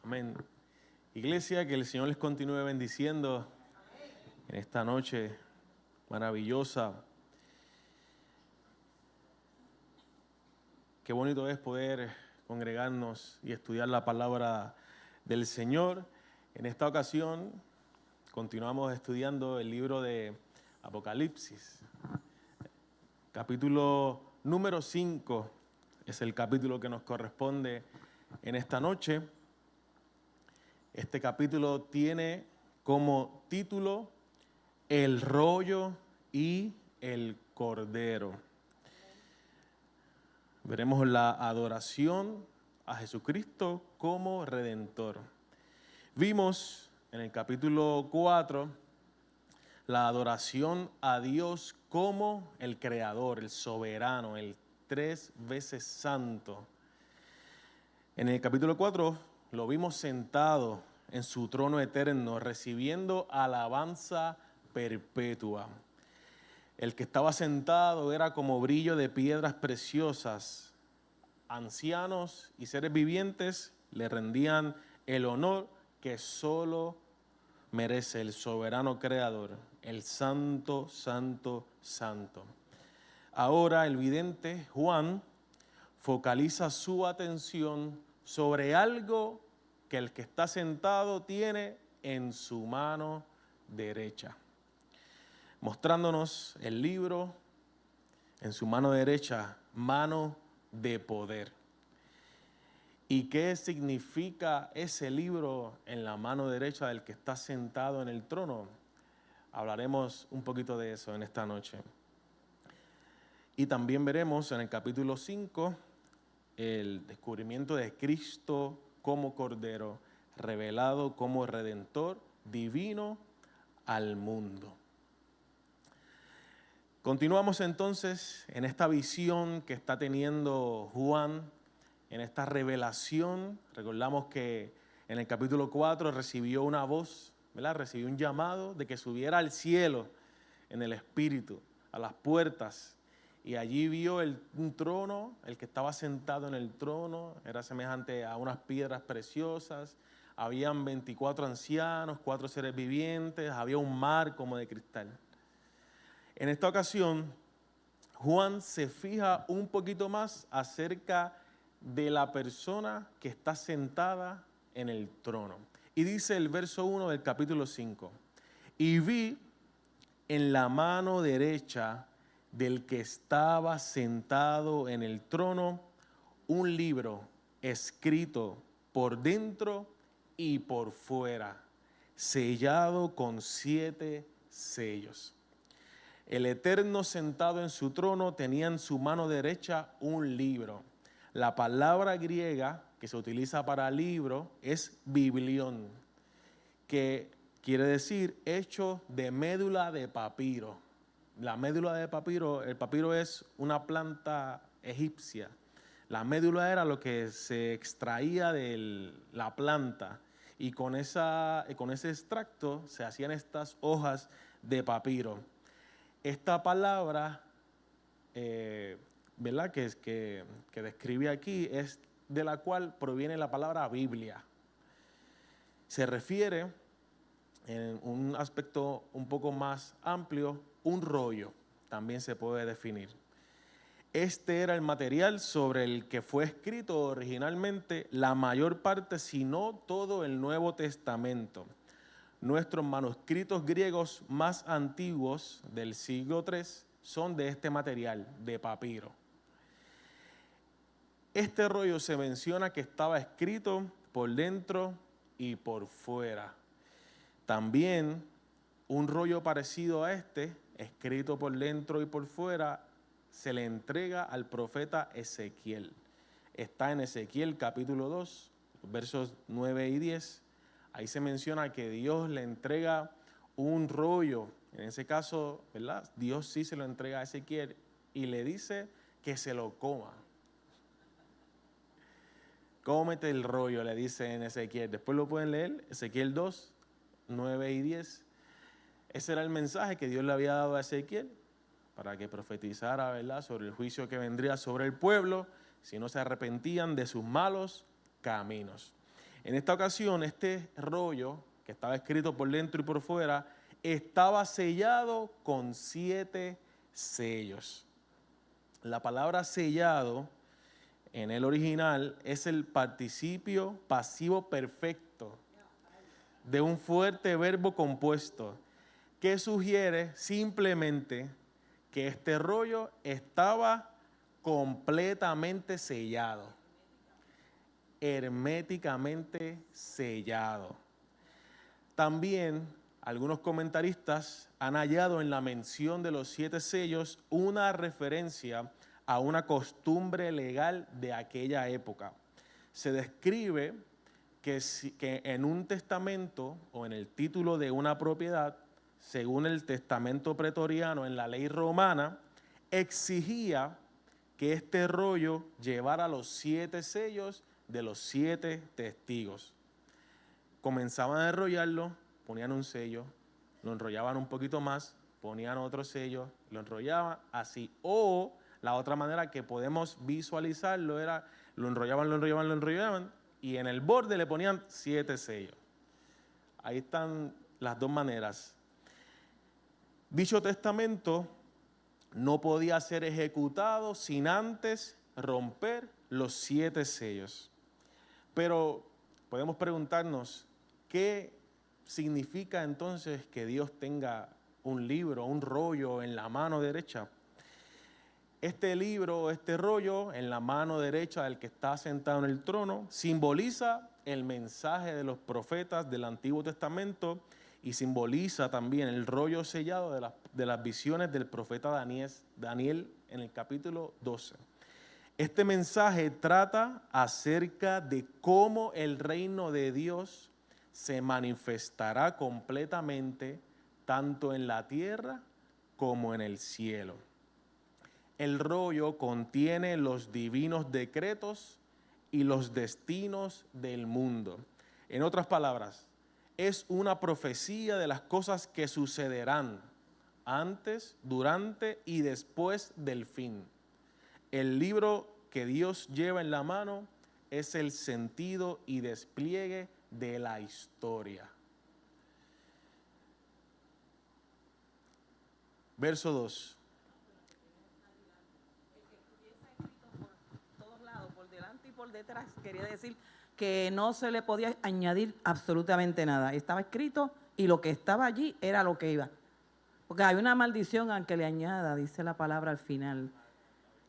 Amén. Iglesia, que el Señor les continúe bendiciendo en esta noche maravillosa. Qué bonito es poder congregarnos y estudiar la palabra del Señor. En esta ocasión continuamos estudiando el libro de Apocalipsis. Capítulo número 5 es el capítulo que nos corresponde en esta noche. Este capítulo tiene como título El rollo y el cordero. Veremos la adoración a Jesucristo como Redentor. Vimos en el capítulo 4 la adoración a Dios como el Creador, el Soberano, el 3 veces Santo. En el capítulo 4 lo vimos sentado en su trono eterno, recibiendo alabanza perpetua. El que estaba sentado era como brillo de piedras preciosas. Ancianos y seres vivientes le rendían el honor que solo merece el soberano creador, el santo, santo, santo. Ahora el vidente Juan focaliza su atención sobre algo que el que está sentado tiene en su mano derecha, mostrándonos el libro en su mano derecha, mano de poder. ¿Y qué significa ese libro en la mano derecha del que está sentado en el trono? Hablaremos un poquito de eso en esta noche. Y también veremos en el capítulo 5 el descubrimiento de Cristo como Cordero, revelado como Redentor divino al mundo. Continuamos entonces en esta visión que está teniendo Juan, en esta revelación. Recordamos que en el capítulo 4 recibió una voz, ¿verdad? Recibió un llamado de que subiera al cielo en el Espíritu, a las puertas. Y allí vio un trono, el que estaba sentado en el trono era semejante a unas piedras preciosas. Habían 24 ancianos, 4 seres vivientes, había un mar como de cristal. En esta ocasión, Juan se fija un poquito más acerca de la persona que está sentada en el trono. Y dice el verso 1 del capítulo 5, y vi en la mano derecha del que estaba sentado en el trono un libro escrito por dentro y por fuera, sellado con 7 sellos. El Eterno sentado en su trono tenía en su mano derecha un libro. La palabra griega que se utiliza para libro es biblión, que quiere decir hecho de médula de papiro. La médula de papiro, el papiro es una planta egipcia. La médula era lo que se extraía de la planta y con ese extracto se hacían estas hojas de papiro. Esta palabra, ¿verdad? que describe aquí es de la cual proviene la palabra Biblia. Se refiere en un aspecto un poco más amplio, un rollo, también se puede definir. Este era el material sobre el que fue escrito originalmente la mayor parte, si no todo el Nuevo Testamento. Nuestros manuscritos griegos más antiguos del siglo III son de este material, de papiro. Este rollo se menciona que estaba escrito por dentro y por fuera. También un rollo parecido a este, escrito por dentro y por fuera, se le entrega al profeta Ezequiel. Está en Ezequiel capítulo 2, versos 9 y 10. Ahí se menciona que Dios le entrega un rollo. En ese caso, ¿verdad? Dios sí se lo entrega a Ezequiel y le dice que se lo coma. Cómete el rollo, le dice en Ezequiel. Después lo pueden leer, Ezequiel 2, 9 y 10. Ese era el mensaje que Dios le había dado a Ezequiel para que profetizara, ¿verdad?, sobre el juicio que vendría sobre el pueblo si no se arrepentían de sus malos caminos. En esta ocasión, este rollo, que estaba escrito por dentro y por fuera, estaba sellado con 7 sellos. La palabra sellado en el original es el participio pasivo perfecto de un fuerte verbo compuesto que sugiere simplemente que este rollo estaba completamente sellado, herméticamente sellado. También algunos comentaristas han hallado en la mención de los 7 sellos una referencia a una costumbre legal de aquella época. Se describe que en un testamento o en el título de una propiedad, según el testamento pretoriano en la ley romana, exigía que este rollo llevara los 7 sellos de los 7 testigos. Comenzaban a enrollarlo, ponían un sello, lo enrollaban un poquito más, ponían otro sello, lo enrollaban así. O la otra manera que podemos visualizarlo era, lo enrollaban y en el borde le ponían 7 sellos. Ahí están las dos maneras. Dicho testamento no podía ser ejecutado sin antes romper los 7 sellos. Pero podemos preguntarnos, ¿qué significa entonces que Dios tenga un libro, un rollo en la mano derecha? Este libro, este rollo en la mano derecha del que está sentado en el trono, simboliza el mensaje de los profetas del Antiguo Testamento y simboliza también el rollo sellado de las visiones del profeta Daniel en el capítulo 12. Este mensaje trata acerca de cómo el reino de Dios se manifestará completamente tanto en la tierra como en el cielo. El rollo contiene los divinos decretos y los destinos del mundo. En otras palabras, es una profecía de las cosas que sucederán antes, durante y después del fin. El libro que Dios lleva en la mano es el sentido y despliegue de la historia. Verso 2. Por todos lados, por delante y por detrás, quería decir que no se le podía añadir absolutamente nada. Estaba escrito y lo que estaba allí era lo que iba. Porque hay una maldición al que le añada, dice la palabra al final.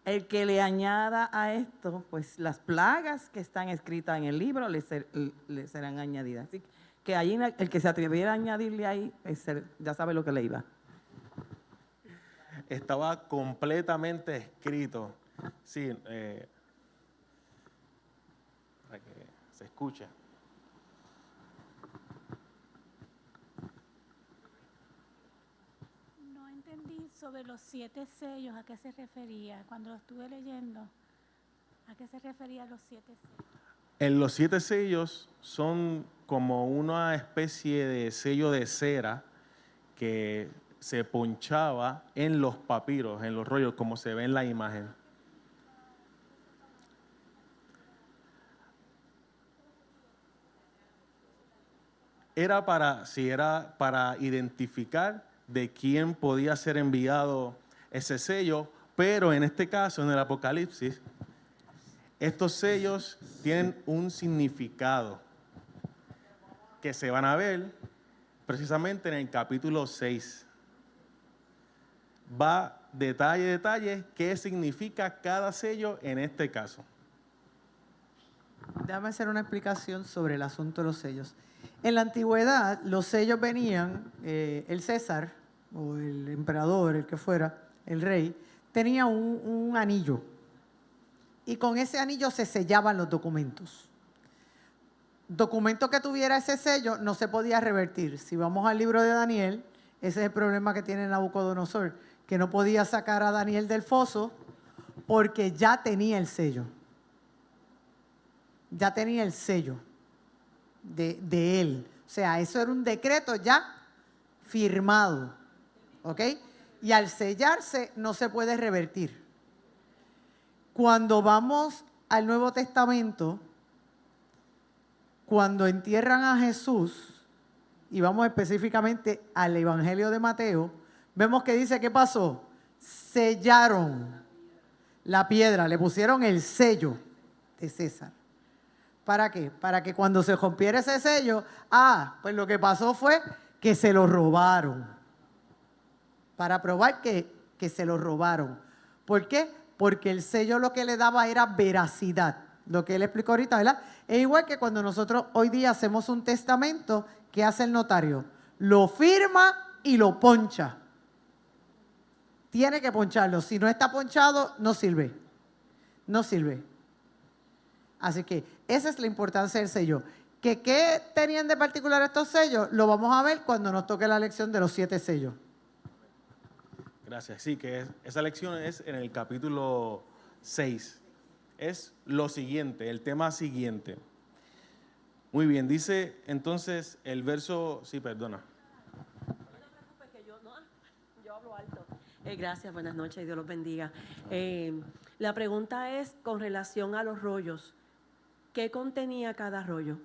El que le añada a esto, pues las plagas que están escritas en el libro le serán añadidas. Así que allí el que se atreviera a añadirle ahí, ya sabe lo que le iba. Estaba completamente escrito. Sí, para que se escuche. No entendí sobre los 7 sellos, ¿a qué se refería? Cuando lo estuve leyendo, ¿a qué se refería los 7 sellos? En los 7 sellos son como una especie de sello de cera que se ponchaba en los papiros, en los rollos, como se ve en la imagen. Era para identificar de quién podía ser enviado ese sello, pero en este caso, en el Apocalipsis, estos sellos tienen un significado que se van a ver precisamente en el capítulo 6. Va detalle a detalle qué significa cada sello en este caso. Déjame hacer una explicación sobre el asunto de los sellos. En la antigüedad, los sellos venían, el César, o el emperador, el que fuera, el rey, tenía un anillo. Y con ese anillo se sellaban los documentos. Documento que tuviera ese sello no se podía revertir. Si vamos al libro de Daniel, ese es el problema que tiene Nabucodonosor, que no podía sacar a Daniel del foso porque ya tenía el sello. Ya tenía el sello de él. O sea, eso era un decreto ya firmado. ¿Ok? Y al sellarse no se puede revertir. Cuando vamos al Nuevo Testamento, cuando entierran a Jesús, y vamos específicamente al Evangelio de Mateo, vemos que dice, ¿qué pasó? Sellaron la piedra, le pusieron el sello de César. ¿Para qué? Para que cuando se rompiera ese sello, pues lo que pasó fue que se lo robaron. Para probar que se lo robaron. ¿Por qué? Porque el sello lo que le daba era veracidad. Lo que él explicó ahorita, ¿verdad? Es igual que cuando nosotros hoy día hacemos un testamento, ¿qué hace el notario? Lo firma y lo poncha. Tiene que poncharlo. Si no está ponchado, no sirve. No sirve. Así que esa es la importancia del sello. ¿Qué tenían de particular estos sellos? Lo vamos a ver cuando nos toque la lección de los 7 sellos. Gracias. Sí, esa lección es en el capítulo 6. Es lo siguiente, el tema siguiente. Muy bien, dice entonces el verso, sí, perdona. No te preocupes que yo hablo alto. Gracias, buenas noches y Dios los bendiga. La pregunta es con relación a los rollos. ¿Qué contenía cada rollo?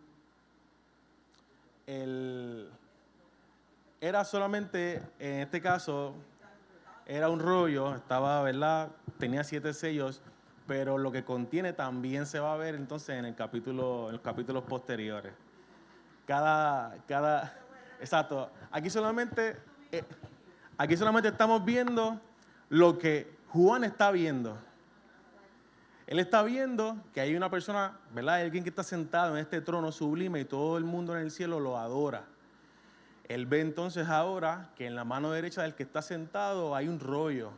Era solamente, en este caso, era un rollo, estaba, ¿verdad? Tenía 7 sellos, pero lo que contiene también se va a ver entonces en los capítulos posteriores. Exacto. Aquí solamente estamos viendo lo que Juan está viendo. Él está viendo que hay una persona, ¿verdad? Alguien que está sentado en este trono sublime y todo el mundo en el cielo lo adora. Él ve entonces ahora que en la mano derecha del que está sentado hay un rollo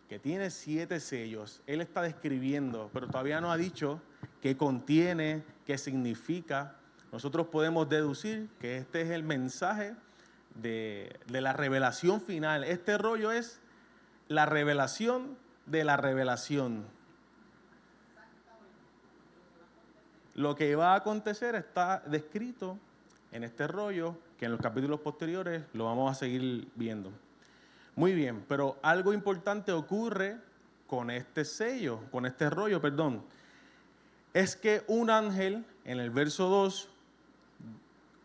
que tiene 7 sellos. Él está describiendo, pero todavía no ha dicho qué contiene, qué significa. Nosotros podemos deducir que este es el mensaje de la revelación final. Este rollo es la revelación de la revelación. Lo que va a acontecer está descrito en este rollo, que en los capítulos posteriores lo vamos a seguir viendo. Muy bien, pero algo importante ocurre con este sello, con este rollo, perdón. Es que un ángel, en el verso 2,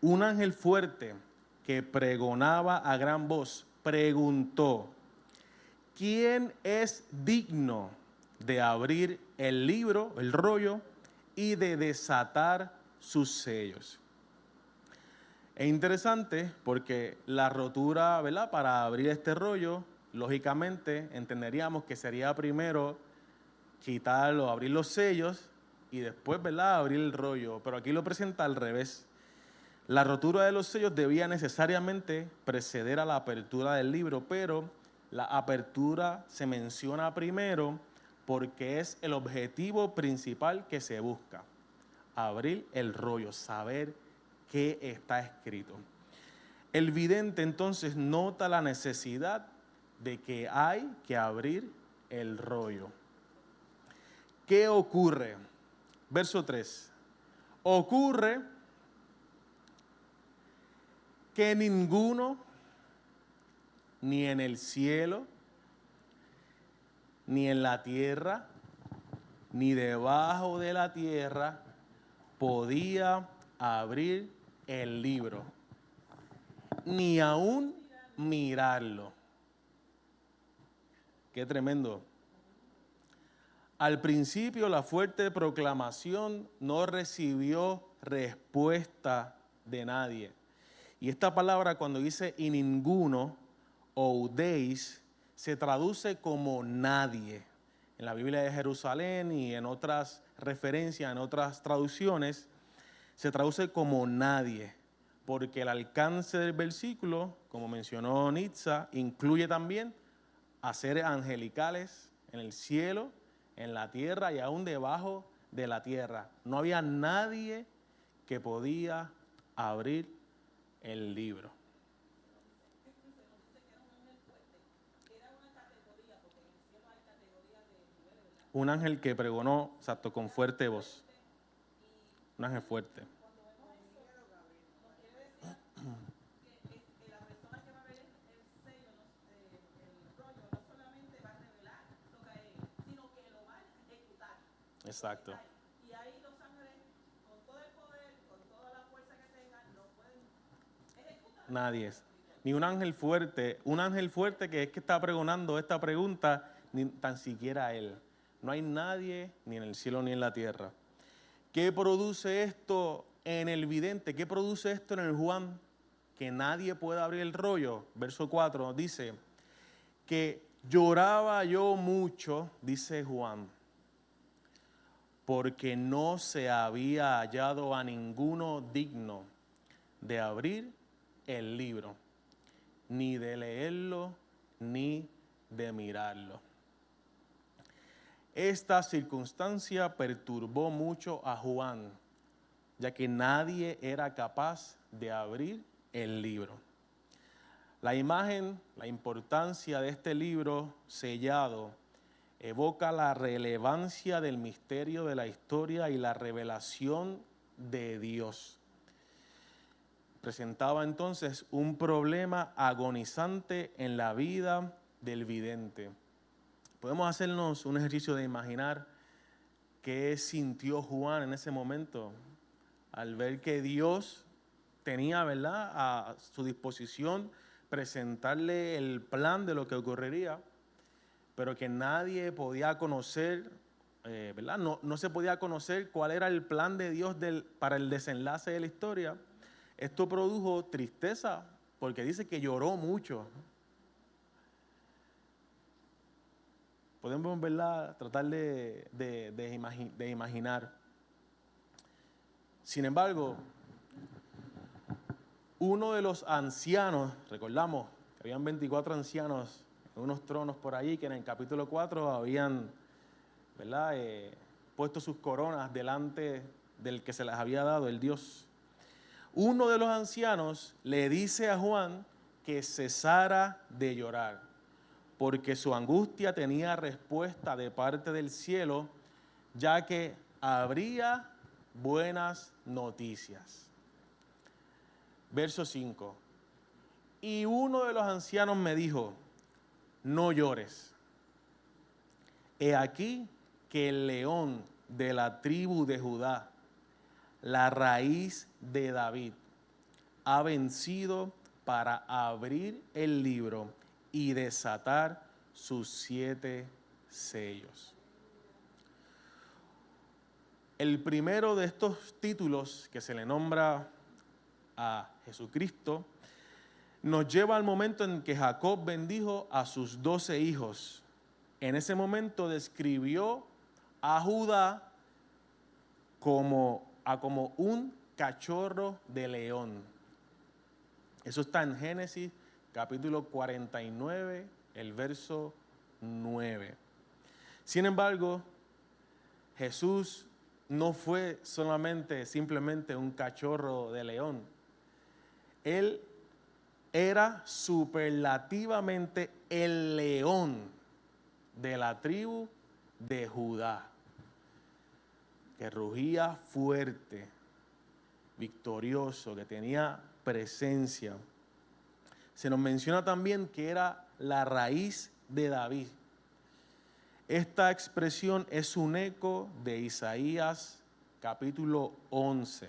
un ángel fuerte que pregonaba a gran voz, preguntó, ¿quién es digno de abrir el libro, el rollo, y de desatar sus sellos? Es interesante porque la rotura, ¿verdad? Para abrir este rollo, lógicamente entenderíamos que sería primero quitarlo, abrir los sellos y después, ¿verdad? Abrir el rollo. Pero aquí lo presenta al revés. La rotura de los sellos debía necesariamente preceder a la apertura del libro, pero la apertura se menciona primero porque es el objetivo principal que se busca. Abrir el rollo, saber qué está escrito. El vidente entonces nota la necesidad de que hay que abrir el rollo. ¿Qué ocurre? Verso 3. Ocurre que ninguno, ni en el cielo, ni en la tierra, ni debajo de la tierra, podía abrir el libro, ni aún mirarlo. Qué tremendo. Al principio la fuerte proclamación no recibió respuesta de nadie. Y esta palabra cuando dice y ninguno, oudeis, se traduce como nadie. En la Biblia de Jerusalén y en otras referencias, en otras traducciones, se traduce como nadie, porque el alcance del versículo, como mencionó Nitza, incluye también a seres angelicales en el cielo, en la tierra y aún debajo de la tierra. No había nadie que podía abrir el libro. Un ángel que pregonó, exacto, con fuerte voz. Un ángel fuerte. Exacto. Y ahí los ángeles, con todo el poder Nadie. Ni un ángel fuerte. Un ángel fuerte que es que está pregonando esta pregunta, ni tan siquiera él. No hay nadie ni en el cielo ni en la tierra. ¿Qué produce esto en el vidente? ¿Qué produce esto en el Juan? Que nadie pueda abrir el rollo. Verso 4 dice que lloraba yo mucho, dice Juan, porque no se había hallado a ninguno digno de abrir el libro, ni de leerlo, ni de mirarlo. Esta circunstancia perturbó mucho a Juan, ya que nadie era capaz de abrir el libro. La imagen, la importancia de este libro sellado evoca la relevancia del misterio de la historia y la revelación de Dios. Presentaba entonces un problema agonizante en la vida del vidente. Podemos hacernos un ejercicio de imaginar qué sintió Juan en ese momento al ver que Dios tenía, ¿verdad?, a su disposición presentarle el plan de lo que ocurriría, pero que nadie podía conocer, ¿verdad? No se podía conocer cuál era el plan de Dios para el desenlace de la historia. Esto produjo tristeza, porque dice que lloró mucho. Podemos, ¿verdad?, tratar de imaginar. Sin embargo, uno de los ancianos, recordamos que habían 24 ancianos en unos tronos por allí, que en el capítulo 4 habían, ¿verdad?, puesto sus coronas delante del que se las había dado, el Dios. Uno de los ancianos le dice a Juan que cesara de llorar, porque su angustia tenía respuesta de parte del cielo, ya que habría buenas noticias. Verso 5. Y uno de los ancianos me dijo, no llores. He aquí que el león de la tribu de Judá, la raíz de David, ha vencido para abrir el libro y desatar sus 7 sellos. El primero de estos títulos que se le nombra a Jesucristo nos lleva al momento en que Jacob bendijo a sus 12 hijos. En ese momento describió a Judá como un cachorro de león. Eso está en Génesis capítulo 49, el verso 9. Sin embargo, Jesús no fue simplemente un cachorro de león. Él era superlativamente el león de la tribu de Judá, que rugía fuerte, victorioso, que tenía presencia. Se nos menciona también que era la raíz de David. Esta expresión es un eco de Isaías capítulo 11,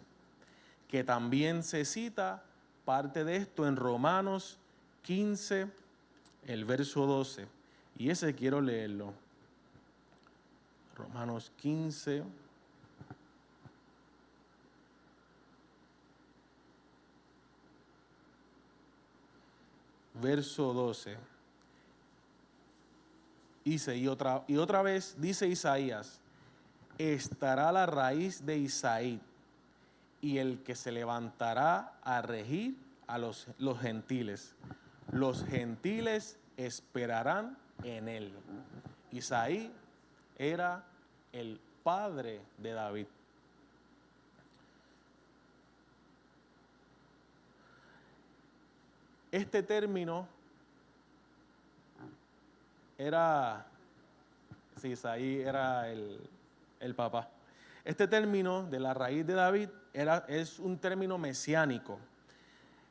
que también se cita parte de esto en Romanos 15, el verso 12. Y ese quiero leerlo. Romanos 15. Verso 12. Dice, y otra vez dice Isaías, estará la raíz de Isaí y el que se levantará a regir a los gentiles. Los gentiles esperarán en él. Isaí era el padre de David. Este término Isaí era el papá. Este término de la raíz de David es un término mesiánico.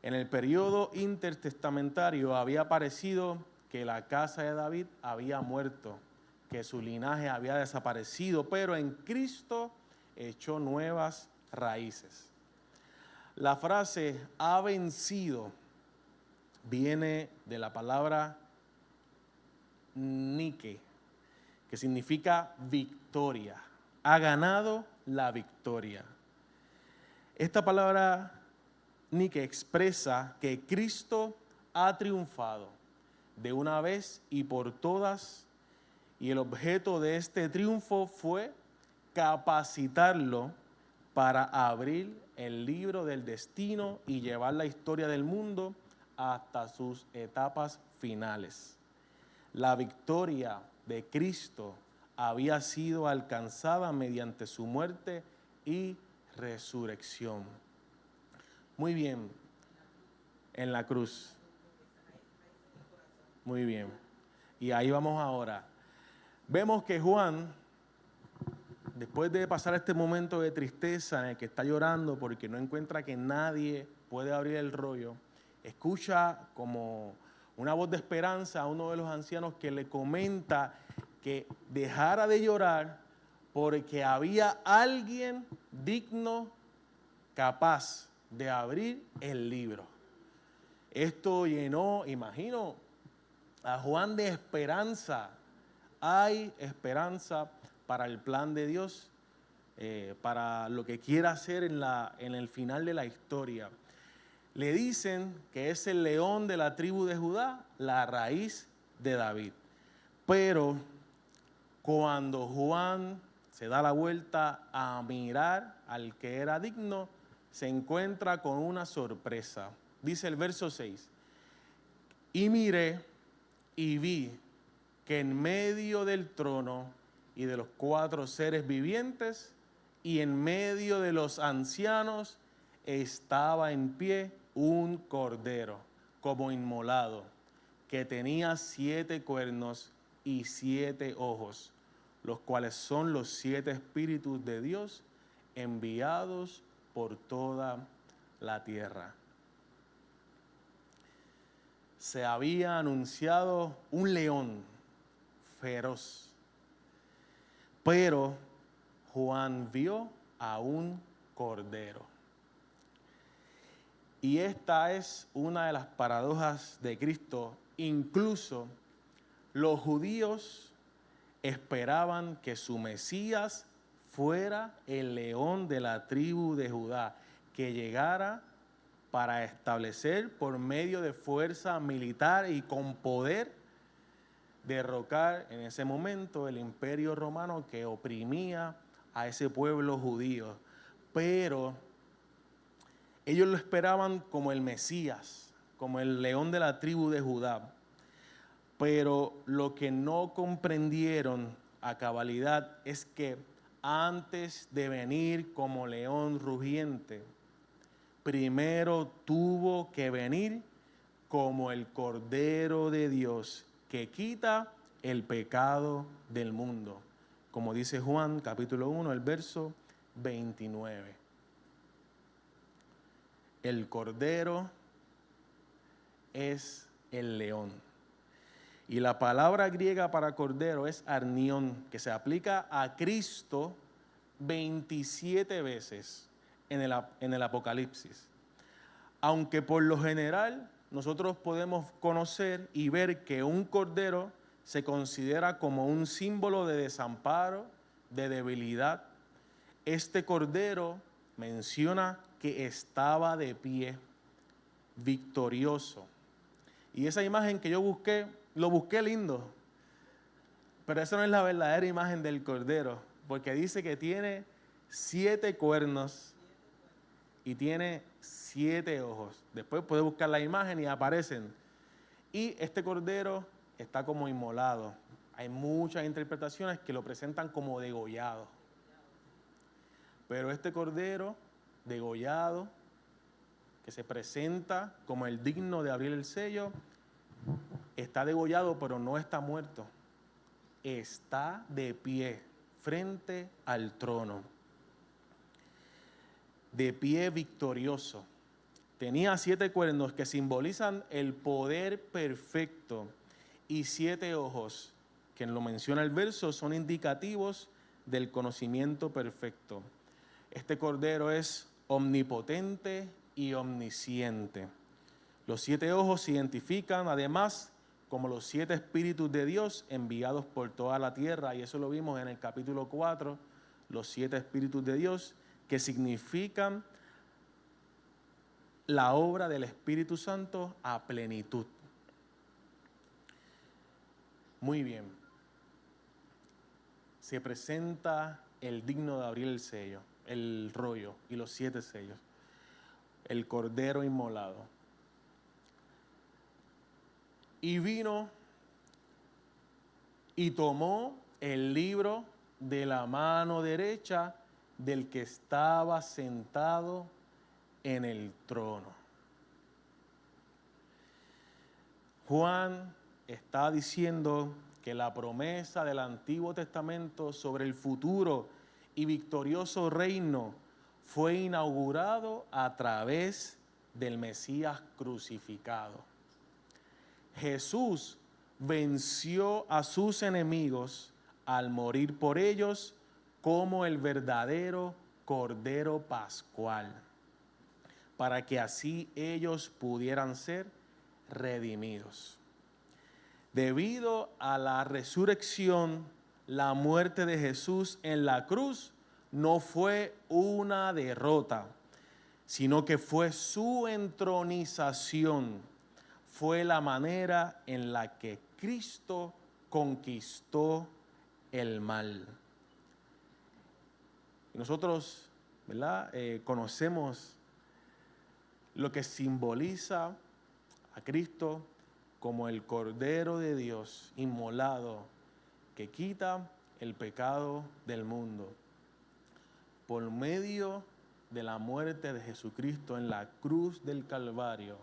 En el periodo intertestamentario había aparecido que la casa de David había muerto, que su linaje había desaparecido, pero en Cristo echó nuevas raíces. La frase ha vencido viene de la palabra Nike, que significa victoria. Ha ganado la victoria. Esta palabra Nike expresa que Cristo ha triunfado de una vez y por todas, y el objeto de este triunfo fue capacitarlo para abrir el libro del destino y llevar la historia del mundo hasta sus etapas finales. La victoria de Cristo había sido alcanzada mediante su muerte y resurrección. Muy bien, en la cruz. Muy bien. Y ahí vamos ahora. Vemos que Juan, después de pasar este momento de tristeza en el que está llorando porque no encuentra que nadie puede abrir el rollo, escucha como una voz de esperanza a uno de los ancianos que le comenta que dejara de llorar porque había alguien digno, capaz de abrir el libro. Esto llenó, imagino, a Juan de esperanza. Hay esperanza para el plan de Dios, para lo que quiera hacer en el final de la historia. Le dicen que es el león de la tribu de Judá, la raíz de David. Pero cuando Juan se da la vuelta a mirar al que era digno, se encuentra con una sorpresa. Dice el verso 6, y miré y vi que en medio del trono y de los 4 seres vivientes y en medio de los ancianos estaba en pie un cordero como inmolado, que tenía 7 cuernos y 7 ojos, los cuales son los 7 espíritus de Dios enviados por toda la tierra. Se había anunciado un león feroz, pero Juan vio a un cordero. Y esta es una de las paradojas de Cristo. Incluso los judíos esperaban que su Mesías fuera el león de la tribu de Judá, que llegara para establecer por medio de fuerza militar y con poder derrocar en ese momento el imperio romano que oprimía a ese pueblo judío. Pero ellos lo esperaban como el Mesías, como el león de la tribu de Judá. Pero lo que no comprendieron a cabalidad es que antes de venir como león rugiente, primero tuvo que venir como el Cordero de Dios que quita el pecado del mundo. Como dice Juan, capítulo 1, el verso 29. El Cordero es el león. Y la palabra griega para cordero es arnión, que se aplica a Cristo 27 veces en el Apocalipsis. Aunque por lo general nosotros podemos conocer y ver que un cordero se considera como un símbolo de desamparo, de debilidad, este cordero menciona que estaba de pie, victorioso. Y esa imagen que yo busqué, lo busqué lindo, pero esa no es la verdadera imagen del cordero, porque dice que tiene 7 cuernos y tiene 7 ojos. Después puedes buscar la imagen y aparecen. Y este cordero está como inmolado. Hay muchas interpretaciones que lo presentan como degollado. Pero este cordero degollado, que se presenta como el digno de abrir el sello, está degollado, pero no está muerto. Está de pie frente al trono. De pie victorioso. Tenía 7 cuernos que simbolizan el poder perfecto y 7 ojos, que lo menciona el verso, son indicativos del conocimiento perfecto. Este cordero es omnipotente y omnisciente. Los 7 ojos se identifican además como los 7 espíritus de Dios enviados por toda la tierra, y eso lo vimos en el capítulo 4, los 7 espíritus de Dios, que significan la obra del Espíritu Santo a plenitud. Muy bien. Se presenta el digno de abrir el sello, el rollo y los 7 sellos, el Cordero inmolado. Y vino y tomó el libro de la mano derecha del que estaba sentado en el trono. Juan está diciendo que la promesa del Antiguo Testamento sobre el futuro y victorioso reino fue inaugurado a través del Mesías crucificado. Jesús venció a sus enemigos al morir por ellos como el verdadero Cordero Pascual, para que así ellos pudieran ser redimidos. Debido a la resurrección, la muerte de Jesús en la cruz no fue una derrota, sino que fue su entronización. Fue la manera en la que Cristo conquistó el mal. Nosotros, ¿verdad? Conocemos lo que simboliza a Cristo como el Cordero de Dios inmolado que quita el pecado del mundo. Por medio de la muerte de Jesucristo en la cruz del Calvario,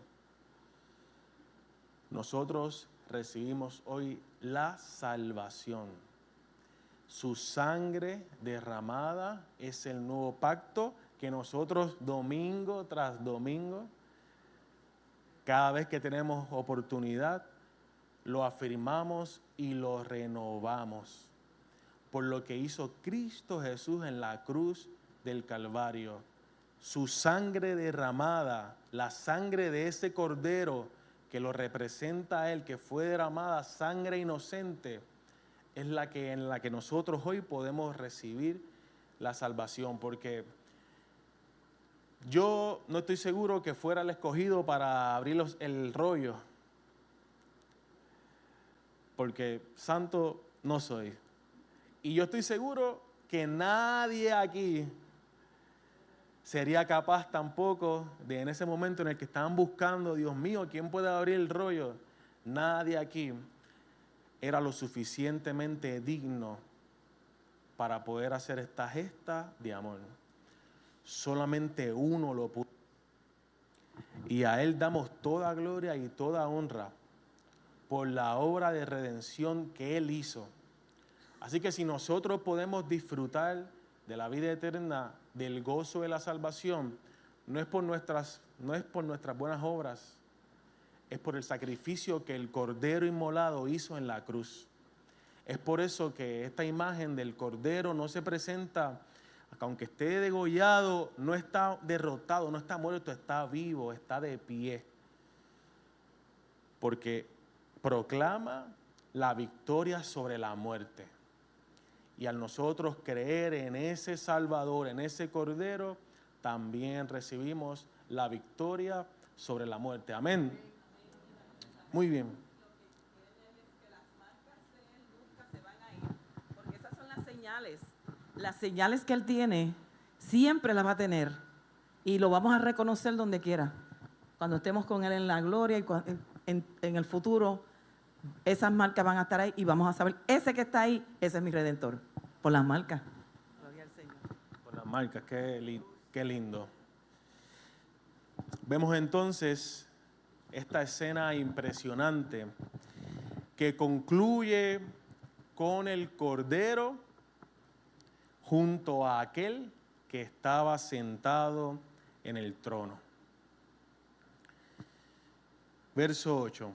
nosotros recibimos hoy la salvación. Su sangre derramada es el nuevo pacto que nosotros domingo tras domingo, cada vez que tenemos oportunidad, lo afirmamos y lo renovamos. Por lo que hizo Cristo Jesús en la cruz del Calvario. Su sangre derramada, la sangre de ese Cordero que lo representa a Él, que fue derramada, sangre inocente, es en la que nosotros hoy podemos recibir la salvación. Porque yo no estoy seguro que fuera el escogido para abrir el rollo, porque santo no soy. Y yo estoy seguro que nadie aquí sería capaz tampoco de, en ese momento en el que estaban buscando, Dios mío, ¿quién puede abrir el rollo? Nadie aquí era lo suficientemente digno para poder hacer esta gesta de amor. Solamente uno lo pudo. Y a Él damos toda gloria y toda honra por la obra de redención que Él hizo. Así que si nosotros podemos disfrutar de la vida eterna, del gozo de la salvación, no es por nuestras buenas obras, es por el sacrificio que el Cordero inmolado hizo en la cruz. Es por eso que esta imagen del Cordero no se presenta, aunque esté degollado, no está derrotado, no está muerto, está vivo, está de pie. Porque proclama la victoria sobre la muerte. Y al nosotros creer en ese Salvador, en ese Cordero, también recibimos la victoria sobre la muerte. Amén. Muy bien. Porque esas son las señales. Las señales que Él tiene, siempre las va a tener. Y lo vamos a reconocer donde quiera. Cuando estemos con Él en la gloria y en el futuro, esas marcas van a estar ahí y vamos a saber, ese que está ahí, ese es mi Redentor. Por las marcas. Gloria al Señor. Por las marcas, qué lindo. Vemos entonces esta escena impresionante que concluye con el Cordero junto a aquel que estaba sentado en el trono. Verso 8.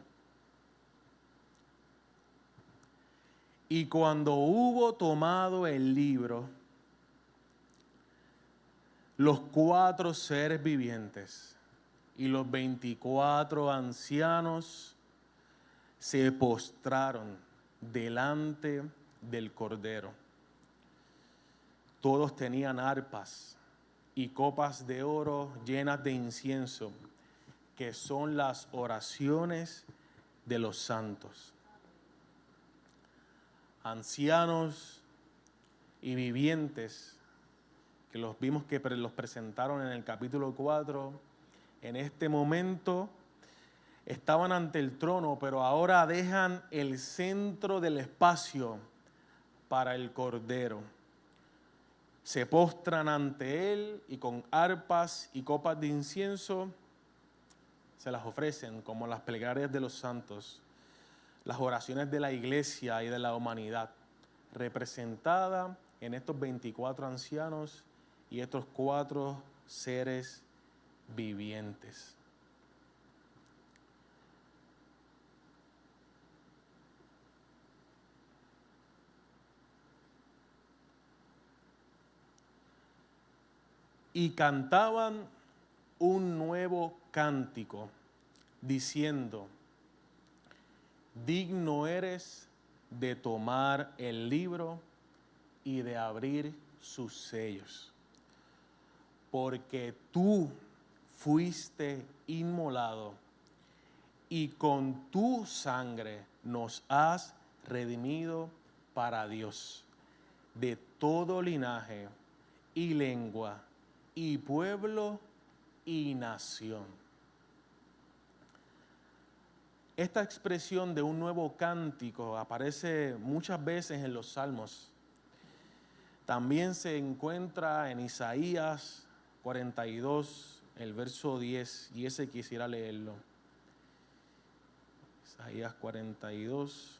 Y cuando hubo tomado el libro, los 4 seres vivientes y los 24 ancianos se postraron delante del Cordero. Todos tenían arpas y copas de oro llenas de incienso, que son las oraciones de los santos. Ancianos y vivientes, que los vimos que los presentaron en el capítulo 4, en este momento estaban ante el trono, pero ahora dejan el centro del espacio para el Cordero. Se postran ante Él y con arpas y copas de incienso se las ofrecen como las plegarias de los santos, las oraciones de la iglesia y de la humanidad, representada en estos 24 ancianos y estos 4 seres vivientes. Y cantaban un nuevo cántico, diciendo: digno eres de tomar el libro y de abrir sus sellos, porque tú fuiste inmolado y con tu sangre nos has redimido para Dios de todo linaje y lengua y pueblo y nación. Esta expresión de un nuevo cántico aparece muchas veces en los Salmos. También se encuentra en Isaías 42, el verso 10, y ese quisiera leerlo. Isaías 42,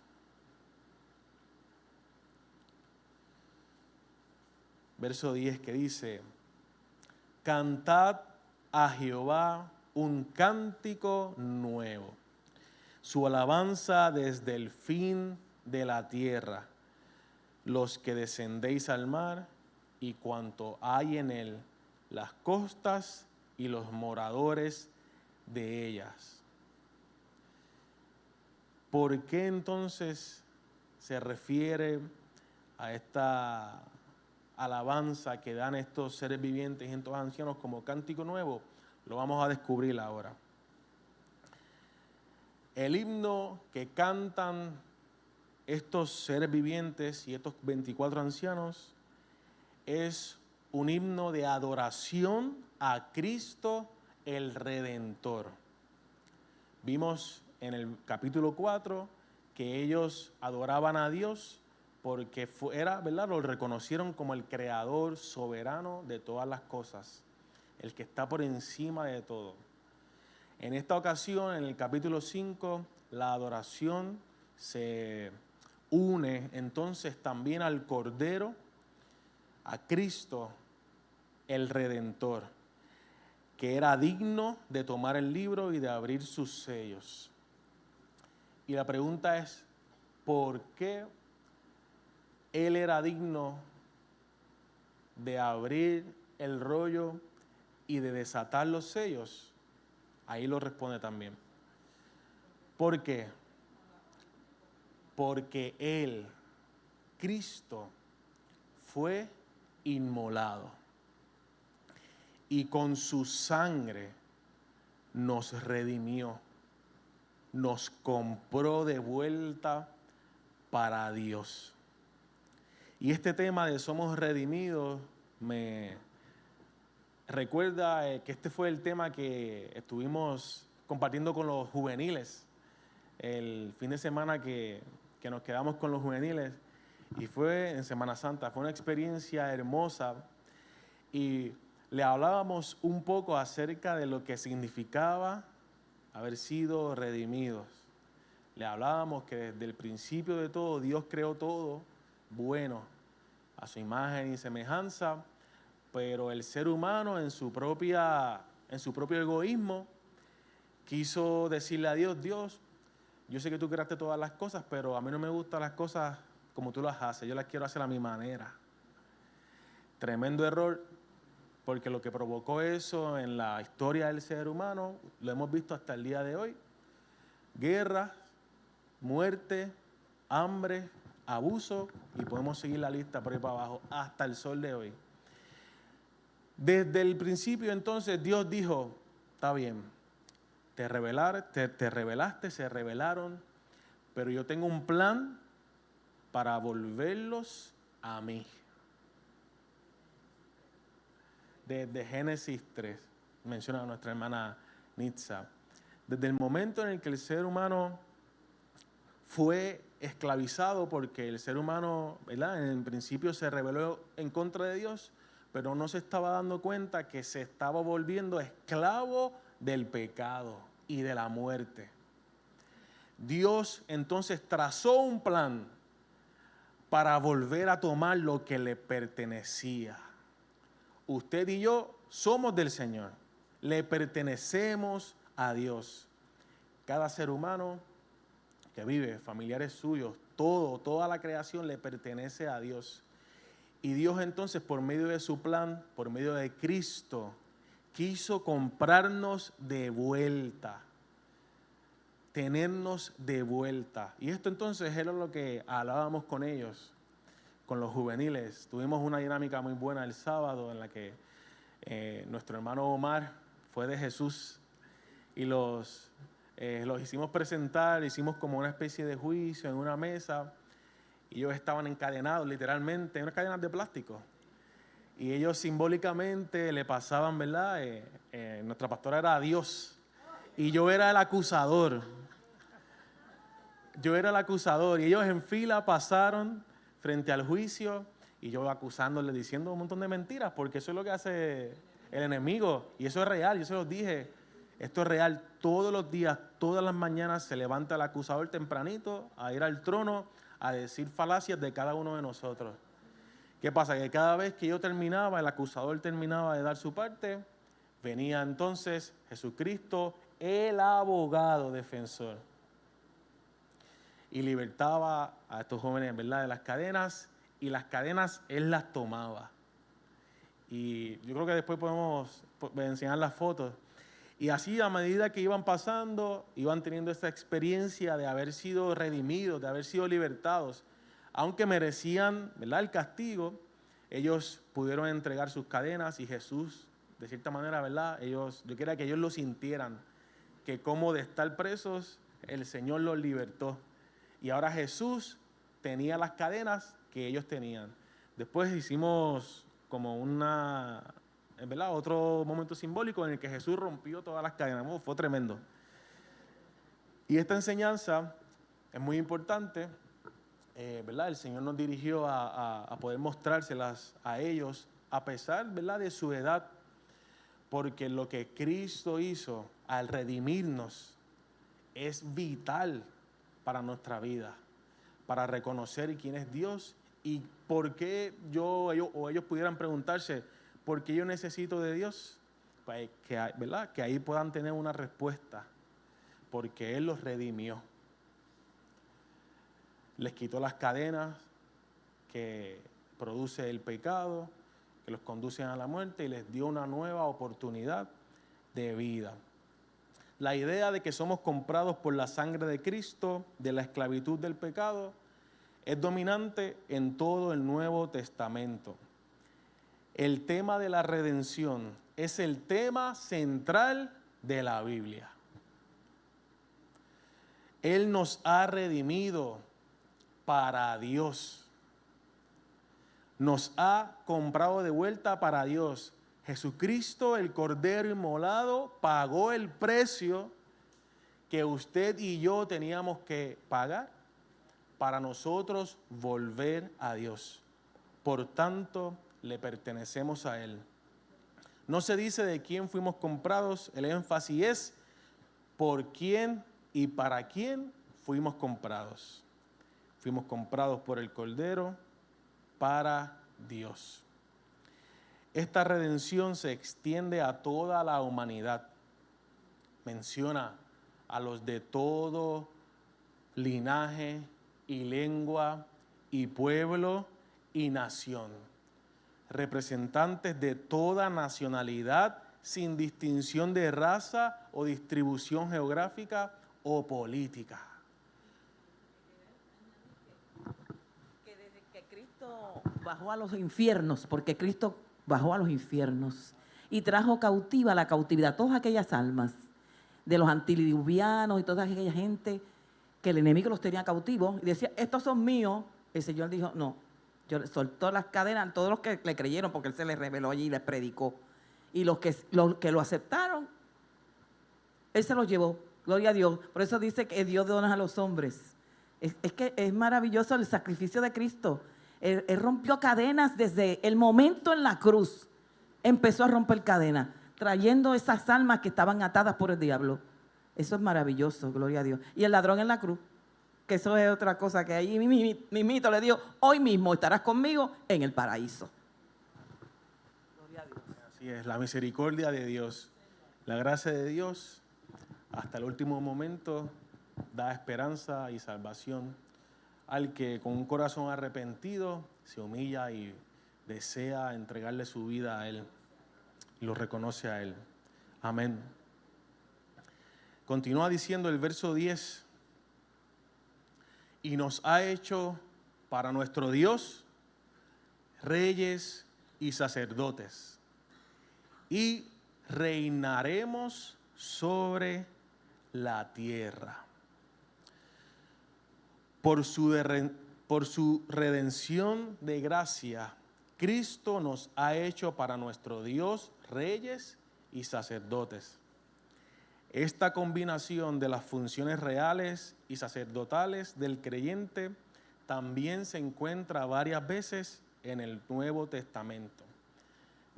verso 10, que dice: cantad a Jehová un cántico nuevo, su alabanza desde el fin de la tierra, los que descendéis al mar y cuanto hay en él, las costas y los moradores de ellas. ¿Por qué entonces se refiere a esta alabanza que dan estos seres vivientes y estos ancianos como cántico nuevo? Lo vamos a descubrir ahora. El himno que cantan estos seres vivientes y estos 24 ancianos es un himno de adoración a Cristo el Redentor. Vimos en el capítulo 4 que ellos adoraban a Dios porque era, ¿verdad?, lo reconocieron como el creador soberano de todas las cosas, el que está por encima de todo. En esta ocasión, en el capítulo 5, la adoración se une entonces también al Cordero, a Cristo, el Redentor, que era digno de tomar el libro y de abrir sus sellos. Y la pregunta es, ¿por qué Él era digno de abrir el rollo y de desatar los sellos? Ahí lo responde también. ¿Por qué? Porque Él, Cristo, fue inmolado y con su sangre nos redimió, nos compró de vuelta para Dios. Y este tema de somos redimidos me recuerda que este fue el tema que estuvimos compartiendo con los juveniles el fin de semana que nos quedamos con los juveniles, y fue en Semana Santa. Fue una experiencia hermosa y le hablábamos un poco acerca de lo que significaba haber sido redimidos. Le hablábamos que desde el principio de todo Dios creó todo bueno a su imagen y semejanza, pero el ser humano en su propio egoísmo quiso decirle a Dios: Dios, yo sé que tú creaste todas las cosas, pero a mí no me gustan las cosas como tú las haces, yo las quiero hacer a mi manera. Tremendo error, porque lo que provocó eso en la historia del ser humano, lo hemos visto hasta el día de hoy: guerra, muerte, hambre, abuso, y podemos seguir la lista por ahí para abajo hasta el sol de hoy. Desde el principio, entonces, Dios dijo: está bien, te rebelaste, se rebelaron, pero yo tengo un plan para volverlos a mí. Desde Génesis 3, menciona a nuestra hermana Nitza. Desde el momento en el que el ser humano fue esclavizado, porque el ser humano, ¿verdad?, en el principio se rebeló en contra de Dios, pero no se estaba dando cuenta que se estaba volviendo esclavo del pecado y de la muerte. Dios entonces trazó un plan para volver a tomar lo que le pertenecía. Usted y yo somos del Señor, le pertenecemos a Dios. Cada ser humano que vive, familiares suyos, toda la creación le pertenece a Dios. Y Dios entonces, por medio de su plan, por medio de Cristo, quiso comprarnos de vuelta, tenernos de vuelta. Y esto entonces era lo que hablábamos con ellos, con los juveniles. Tuvimos una dinámica muy buena el sábado en la que nuestro hermano Omar fue de Jesús y los hicimos presentar, hicimos como una especie de juicio en una mesa, y ellos estaban encadenados literalmente en unas cadenas de plástico, y ellos simbólicamente le pasaban, ¿verdad? Nuestra pastora era Dios y yo era el acusador. Y ellos en fila pasaron frente al juicio y yo acusándoles, diciendo un montón de mentiras, porque eso es lo que hace el enemigo, y eso es real. Yo se los dije, esto es real. Todos los días, todas las mañanas se levanta el acusador tempranito a ir al trono a decir falacias de cada uno de nosotros. ¿Qué pasa? Que cada vez que yo terminaba, el acusador terminaba de dar su parte, venía entonces Jesucristo, el abogado defensor, y libertaba a estos jóvenes, ¿verdad?, de las cadenas, y las cadenas Él las tomaba. Y yo creo que después podemos enseñar las fotos. Y así, a medida que iban pasando, iban teniendo esta experiencia de haber sido redimidos, de haber sido libertados. Aunque merecían, ¿verdad?, el castigo, ellos pudieron entregar sus cadenas, y Jesús, de cierta manera, ¿verdad?, yo quería que ellos lo sintieran, que como de estar presos, el Señor los libertó. Y ahora Jesús tenía las cadenas que ellos tenían. Después hicimos como ¿verdad?, otro momento simbólico en el que Jesús rompió todas las cadenas. Fue tremendo. Y esta enseñanza es muy importante, ¿verdad? El Señor nos dirigió a poder mostrárselas a ellos, a pesar, ¿verdad?, de su edad, porque lo que Cristo hizo al redimirnos es vital para nuestra vida, para reconocer quién es Dios y por qué ellos pudieran preguntarse: ¿por qué yo necesito de Dios? Pues ¿verdad?, que ahí puedan tener una respuesta, porque Él los redimió. Les quitó las cadenas que produce el pecado, que los conducen a la muerte, y les dio una nueva oportunidad de vida. La idea de que somos comprados por la sangre de Cristo, de la esclavitud del pecado, es dominante en todo el Nuevo Testamento. El tema de la redención es el tema central de la Biblia. Él nos ha redimido para Dios. Nos ha comprado de vuelta para Dios. Jesucristo, el Cordero inmolado, pagó el precio que usted y yo teníamos que pagar para nosotros volver a Dios. Por tanto, le pertenecemos a Él. No se dice de quién fuimos comprados, el énfasis es por quién y para quién fuimos comprados. Fuimos comprados por el Cordero para Dios. Esta redención se extiende a toda la humanidad. Menciona a los de todo linaje y lengua y pueblo y nación. representantes de toda nacionalidad, sin distinción de raza o distribución geográfica o política. Que desde que Cristo bajó a los infiernos, porque Cristo bajó a los infiernos y trajo cautiva la cautividad, todas aquellas almas de los antediluvianos y toda aquella gente que el enemigo los tenía cautivos y decía, estos son míos. El Señor dijo, no, yo soltó las cadenas a todos los que le creyeron, porque Él se les reveló allí y les predicó. Y los que lo aceptaron, Él se los llevó. Gloria a Dios. Por eso dice que Dios dona a los hombres. Es que es maravilloso el sacrificio de Cristo. Él rompió cadenas desde el momento en la cruz. Empezó a romper cadenas, trayendo esas almas que estaban atadas por el diablo. Eso es maravilloso, gloria a Dios. Y el ladrón en la cruz, que eso es otra cosa que ahí mismito le dijo, hoy mismo estarás conmigo en el paraíso. Gloria a Dios. Así es, la misericordia de Dios, la gracia de Dios, hasta el último momento da esperanza y salvación al que con un corazón arrepentido se humilla y desea entregarle su vida a Él y lo reconoce a Él. Amén. Continúa diciendo el verso 10, y nos ha hecho para nuestro Dios reyes y sacerdotes, y reinaremos sobre la tierra. Por su redención de gracia, Cristo nos ha hecho para nuestro Dios reyes y sacerdotes. Esta combinación de las funciones reales y sacerdotales del creyente también se encuentra varias veces en el Nuevo Testamento.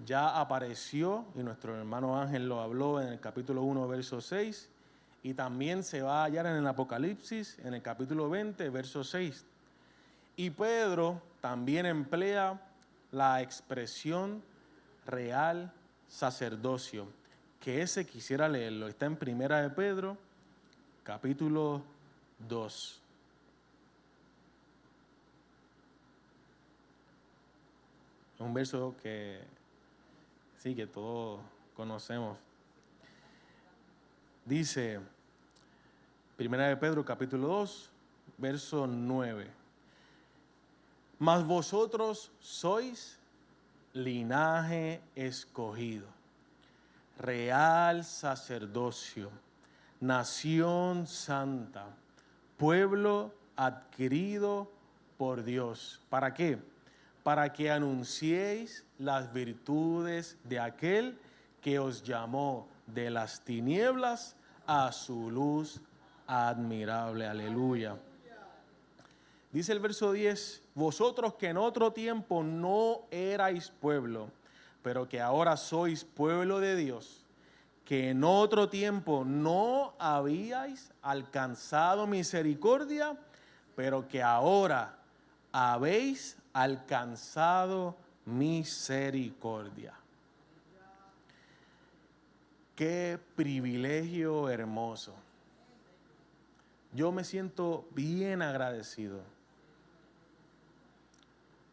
Ya apareció, y nuestro hermano Ángel lo habló en el capítulo 1, verso 6, y también se va a hallar en el Apocalipsis, en el capítulo 20, verso 6. Y Pedro también emplea la expresión real sacerdocio, que ese quisiera leerlo. Está en Primera de Pedro, capítulo 2. Un verso que sí, que todos conocemos. Dice, Primera de Pedro, capítulo 2, verso 9. Mas vosotros sois linaje escogido, real sacerdocio, nación santa, pueblo adquirido por Dios. ¿Para qué? Para que anunciéis las virtudes de aquel que os llamó de las tinieblas a su luz admirable. Aleluya. Dice el verso 10, vosotros que en otro tiempo no erais pueblo, pero que ahora sois pueblo de Dios, que en otro tiempo no habíais alcanzado misericordia, pero que ahora habéis alcanzado misericordia. Qué privilegio hermoso. Yo me siento bien agradecido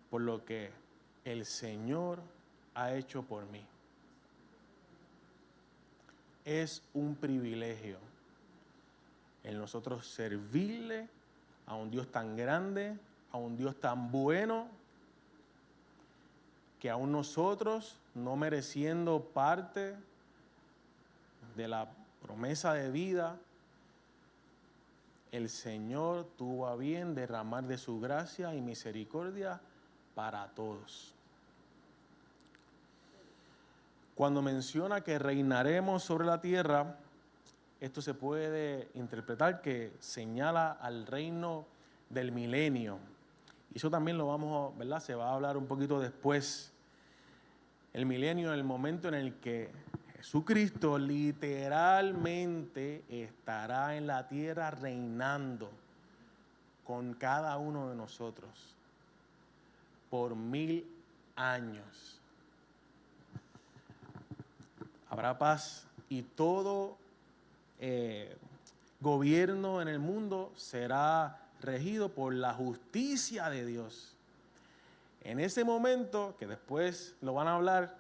por lo que el Señor ha hecho por mí. Es un privilegio el nosotros servirle a un Dios tan grande, a un Dios tan bueno, que aún nosotros, no mereciendo parte de la promesa de vida, el Señor tuvo a bien derramar de su gracia y misericordia para todos. Cuando menciona que reinaremos sobre la tierra, esto se puede interpretar que señala al reino del milenio. Y eso también lo vamos a, ¿verdad? Se va a hablar un poquito después. El milenio es el momento en el que Jesucristo literalmente estará en la tierra reinando con cada uno de nosotros por 1000 años. Habrá paz y todo gobierno en el mundo será regido por la justicia de Dios. En ese momento, que después lo van a hablar,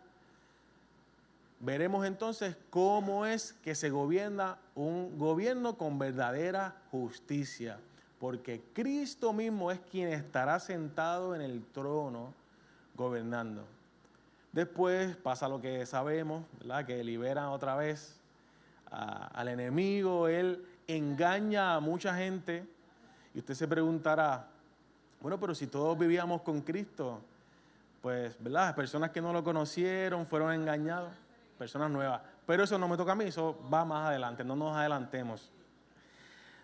veremos entonces cómo es que se gobierna un gobierno con verdadera justicia, porque Cristo mismo es quien estará sentado en el trono gobernando. Después pasa lo que sabemos, ¿verdad? Que liberan otra vez al enemigo, él engaña a mucha gente y usted se preguntará, bueno, pero si todos vivíamos con Cristo, pues, ¿verdad? Personas que no lo conocieron, fueron engañados, personas nuevas. Pero eso no me toca a mí, eso va más adelante, no nos adelantemos.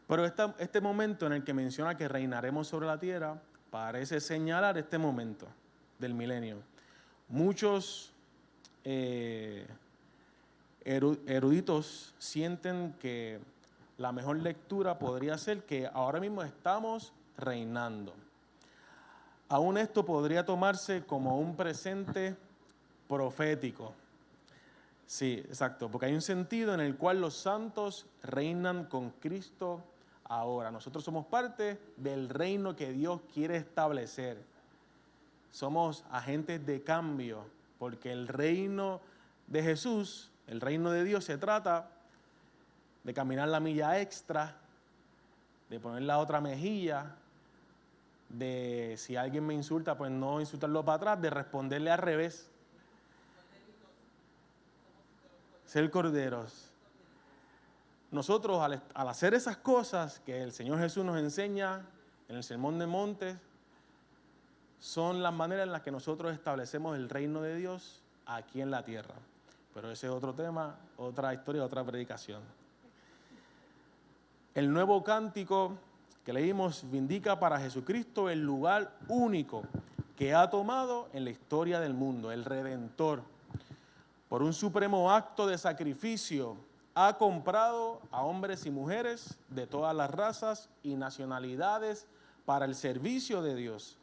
Pero este momento en el que menciona que reinaremos sobre la tierra, parece señalar este momento del milenio. Muchos eruditos sienten que la mejor lectura podría ser que ahora mismo estamos reinando. Aún esto podría tomarse como un presente profético. Sí, exacto, porque hay un sentido en el cual los santos reinan con Cristo ahora. Nosotros somos parte del reino que Dios quiere establecer. Somos agentes de cambio, porque el reino de Jesús, el reino de Dios, se trata de caminar la milla extra, de poner la otra mejilla, de si alguien me insulta, pues no insultarlo para atrás, de responderle al revés. Ser corderos. Nosotros al hacer esas cosas que el Señor Jesús nos enseña en el Sermón del Monte, son las maneras en las que nosotros establecemos el reino de Dios aquí en la tierra. Pero ese es otro tema, otra historia, otra predicación. El nuevo cántico que leímos vindica para Jesucristo el lugar único que ha tomado en la historia del mundo, el Redentor. Por un supremo acto de sacrificio, ha comprado a hombres y mujeres de todas las razas y nacionalidades para el servicio de Dios,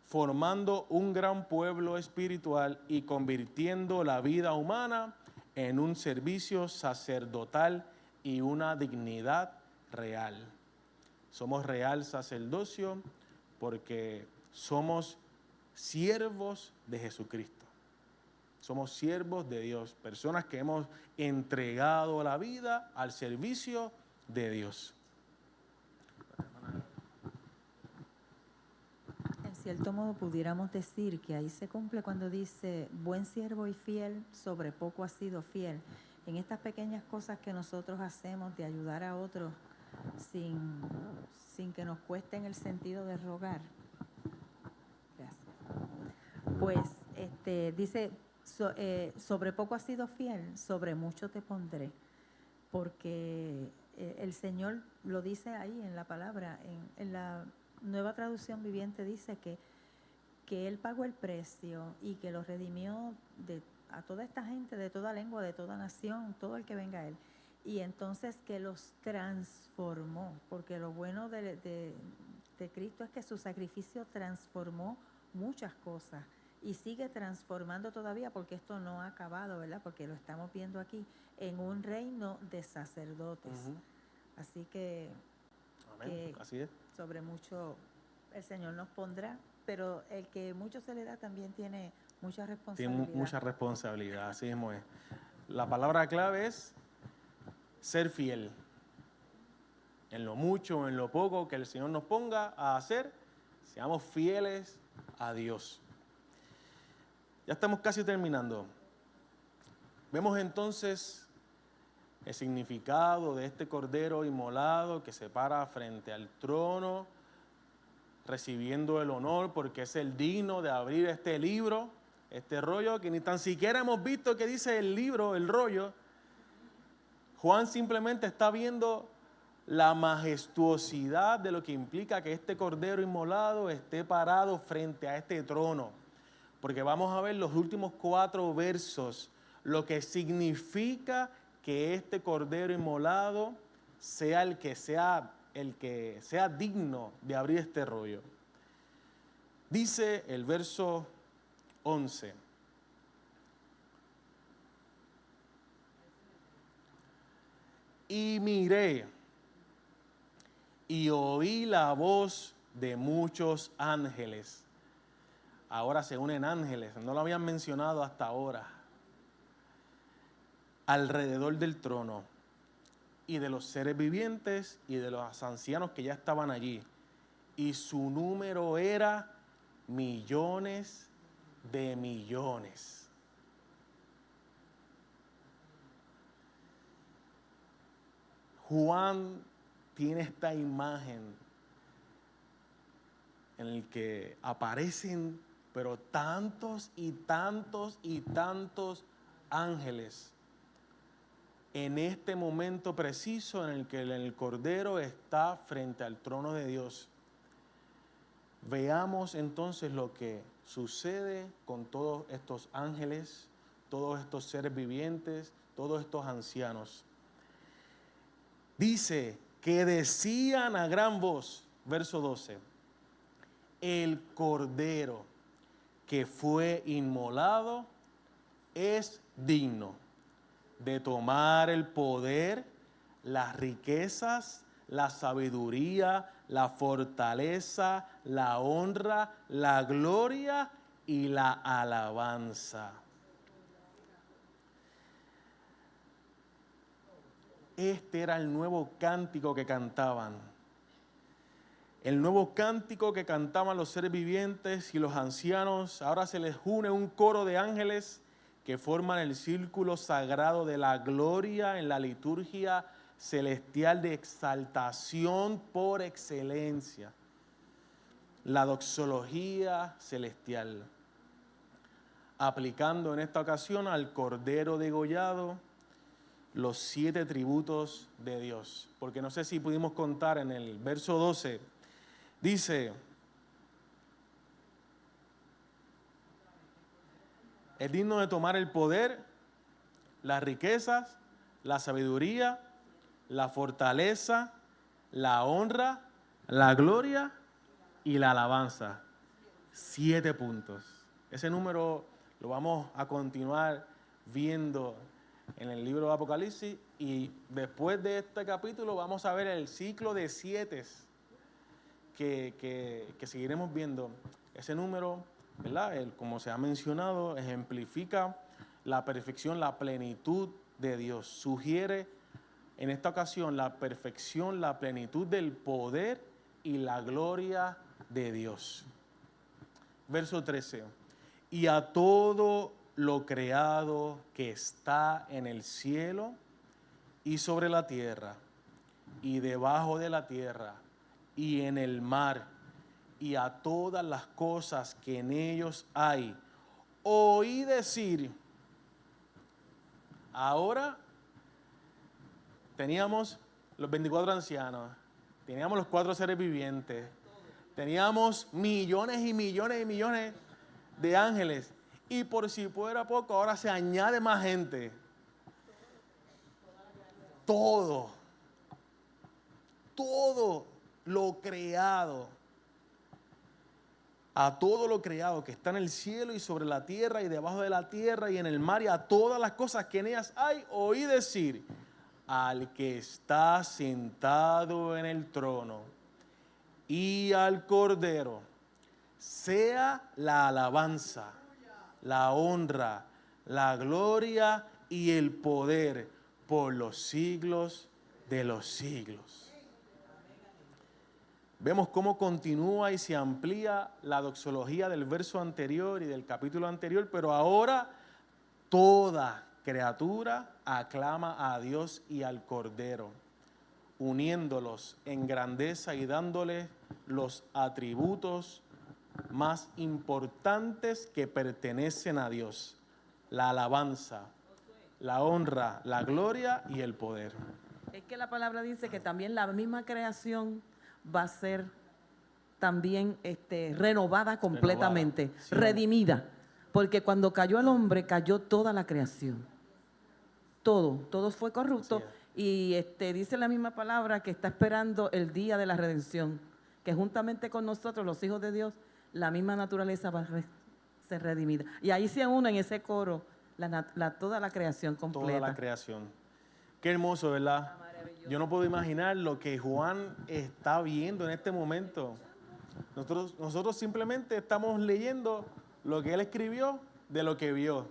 formando un gran pueblo espiritual y convirtiendo la vida humana en un servicio sacerdotal y una dignidad real. Somos real sacerdocio porque somos siervos de Jesucristo. Somos siervos de Dios, personas que hemos entregado la vida al servicio de Dios. En cierto modo pudiéramos decir que ahí se cumple cuando dice, buen siervo y fiel, sobre poco has sido fiel. En estas pequeñas cosas que nosotros hacemos de ayudar a otros sin que nos cueste en el sentido de rogar. Gracias. Pues dice, sobre poco has sido fiel, sobre mucho te pondré. Porque el Señor lo dice ahí en la palabra, en la Nueva Traducción Viviente dice que Él pagó el precio y que los redimió a toda esta gente, de toda lengua, de toda nación, todo el que venga a Él. Y entonces que los transformó, porque lo bueno de Cristo es que su sacrificio transformó muchas cosas y sigue transformando todavía, porque esto no ha acabado, ¿verdad? Porque lo estamos viendo aquí en un reino de sacerdotes. Así que, Amén. Así es. sobre mucho el Señor nos pondrá, pero el que mucho se le da también tiene mucha responsabilidad. Tiene mucha responsabilidad, así mismo es. La palabra clave es ser fiel. En lo mucho, en lo poco que el Señor nos ponga a hacer, seamos fieles a Dios. Ya estamos casi terminando. Vemos entonces el significado de este cordero inmolado que se para frente al trono, recibiendo el honor porque es el digno de abrir este libro, este rollo, que ni tan siquiera hemos visto qué dice el libro, el rollo. Juan simplemente está viendo la majestuosidad de lo que implica que este cordero inmolado esté parado frente a este trono. Porque vamos a ver los últimos 4 versos, lo que significa que este cordero inmolado sea el que sea digno de abrir este rollo. Dice el verso 11. Y miré y oí la voz de muchos ángeles. ahora se unen ángeles, no lo habían mencionado hasta ahora, alrededor del trono, y de los seres vivientes y de los ancianos que ya estaban allí. Y su número era millones de millones. Juan tiene esta imagen en el que aparecen, pero tantos y tantos y tantos ángeles en este momento preciso en el que el Cordero está frente al trono de Dios. Veamos entonces lo que sucede con todos estos ángeles, todos estos seres vivientes, todos estos ancianos. Dice que decían a gran voz, verso 12, el Cordero que fue inmolado es digno de tomar el poder, las riquezas, la sabiduría, la fortaleza, la honra, la gloria y la alabanza. Este era el nuevo cántico que cantaban. El nuevo cántico que cantaban los seres vivientes y los ancianos. Ahora se les une un coro de ángeles que forman el círculo sagrado de la gloria en la liturgia celestial de exaltación por excelencia. La doxología celestial. Aplicando en esta ocasión al Cordero degollado los 7 tributos de Dios. Porque no sé si pudimos contar en el verso 12, dice, es digno de tomar el poder, las riquezas, la sabiduría, la fortaleza, la honra, la gloria y la alabanza. 7 puntos. Ese número lo vamos a continuar viendo en el libro de Apocalipsis, y después de este capítulo vamos a ver el ciclo de 7 que seguiremos viendo. Ese número, ¿verdad? Como se ha mencionado, ejemplifica la perfección, la plenitud de Dios. Sugiere en esta ocasión la perfección, la plenitud del poder y la gloria de Dios. Verso 13. Y a todo lo creado que está en el cielo y sobre la tierra y debajo de la tierra y en el mar y a todas las cosas que en ellos hay, oí decir. Ahora teníamos los 24 ancianos, teníamos los 4 seres vivientes, teníamos millones y millones y millones de ángeles, y por si fuera poco, ahora se añade más gente. Todo lo creado, a todo lo creado que está en el cielo y sobre la tierra y debajo de la tierra y en el mar y a todas las cosas que en ellas hay, oí decir al que está sentado en el trono y al Cordero, sea la alabanza, la honra, la gloria y el poder por los siglos de los siglos. Vemos cómo continúa y se amplía la doxología del verso anterior y del capítulo anterior, pero ahora toda criatura aclama a Dios y al Cordero, uniéndolos en grandeza y dándoles los atributos más importantes que pertenecen a Dios: la alabanza, la honra, la gloria y el poder. Es que la palabra dice que también la misma creación va a ser también renovada completamente, Sí. redimida. Porque cuando cayó el hombre, cayó toda la creación. Todo fue corrupto. Y dice la misma palabra que está esperando el día de la redención, que juntamente con nosotros, los hijos de Dios, la misma naturaleza va a ser redimida. Y ahí se une en ese coro toda la creación completa. Toda la creación. Qué hermoso, ¿verdad? Yo no puedo imaginar lo que Juan está viendo en este momento. Nosotros simplemente estamos leyendo lo que él escribió de lo que vio.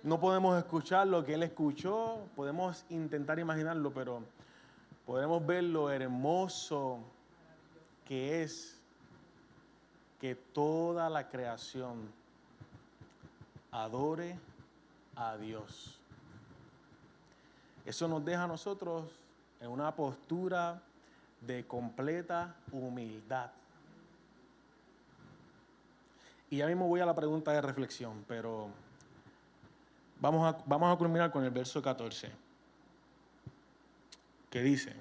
No podemos escuchar lo que él escuchó, podemos intentar imaginarlo, pero podemos ver lo hermoso que es que toda la creación adore a Dios. Eso nos deja a nosotros en una postura de completa humildad. Y ya mismo voy a la pregunta de reflexión, pero vamos a culminar con el verso 14, que dice: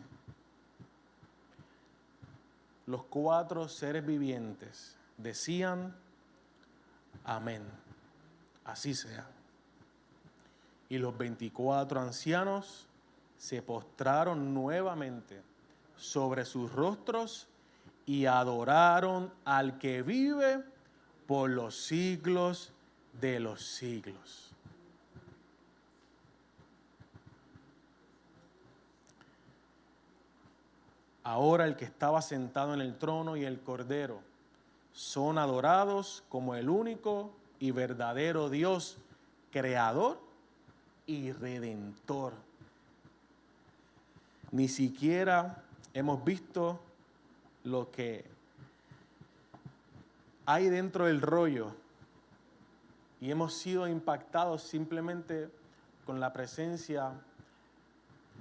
los 4 seres vivientes decían: amén, así sea. Y los 24 ancianos se postraron nuevamente sobre sus rostros y adoraron al que vive por los siglos de los siglos. Ahora el que estaba sentado en el trono y el Cordero son adorados como el único y verdadero Dios, creador y redentor. Ni siquiera hemos visto lo que hay dentro del rollo y hemos sido impactados simplemente con la presencia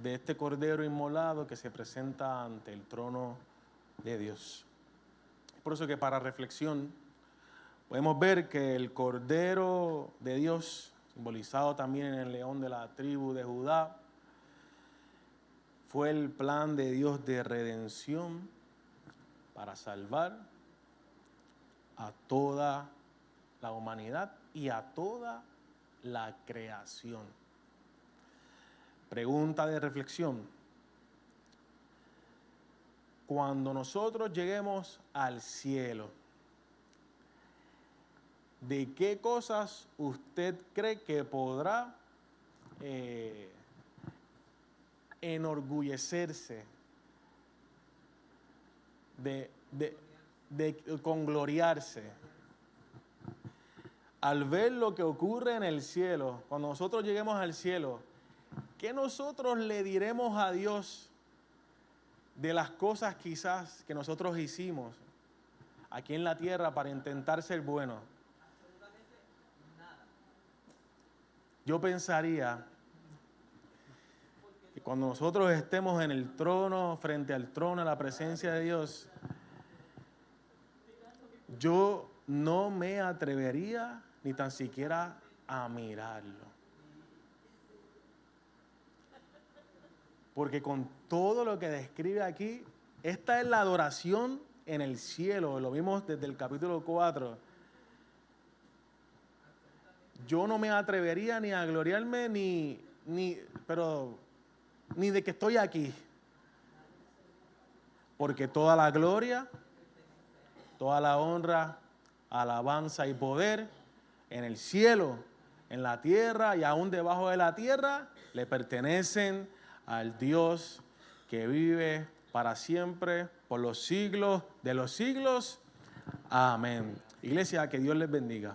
de este Cordero inmolado que se presenta ante el trono de Dios. Por eso que para reflexión podemos ver que el Cordero de Dios, simbolizado también en el león de la tribu de Judá, fue el plan de Dios de redención para salvar a toda la humanidad y a toda la creación. Pregunta de reflexión: cuando nosotros lleguemos al cielo, ¿de qué cosas usted cree que podrá enorgullecerse, de congloriarse? Al ver lo que ocurre en el cielo, cuando nosotros lleguemos al cielo, ¿qué nosotros le diremos a Dios de las cosas quizás que nosotros hicimos aquí en la tierra para intentar ser buenos? Yo pensaría que cuando nosotros estemos en el trono, frente al trono, en la presencia de Dios, yo no me atrevería ni tan siquiera a mirarlo. Porque con todo lo que describe aquí, esta es la adoración en el cielo, lo vimos desde el capítulo 4. Yo no me atrevería ni a gloriarme ni de que estoy aquí. Porque toda la gloria, toda la honra, alabanza y poder en el cielo, en la tierra y aún debajo de la tierra le pertenecen al Dios que vive para siempre, por los siglos de los siglos. Amén. Iglesia, que Dios les bendiga.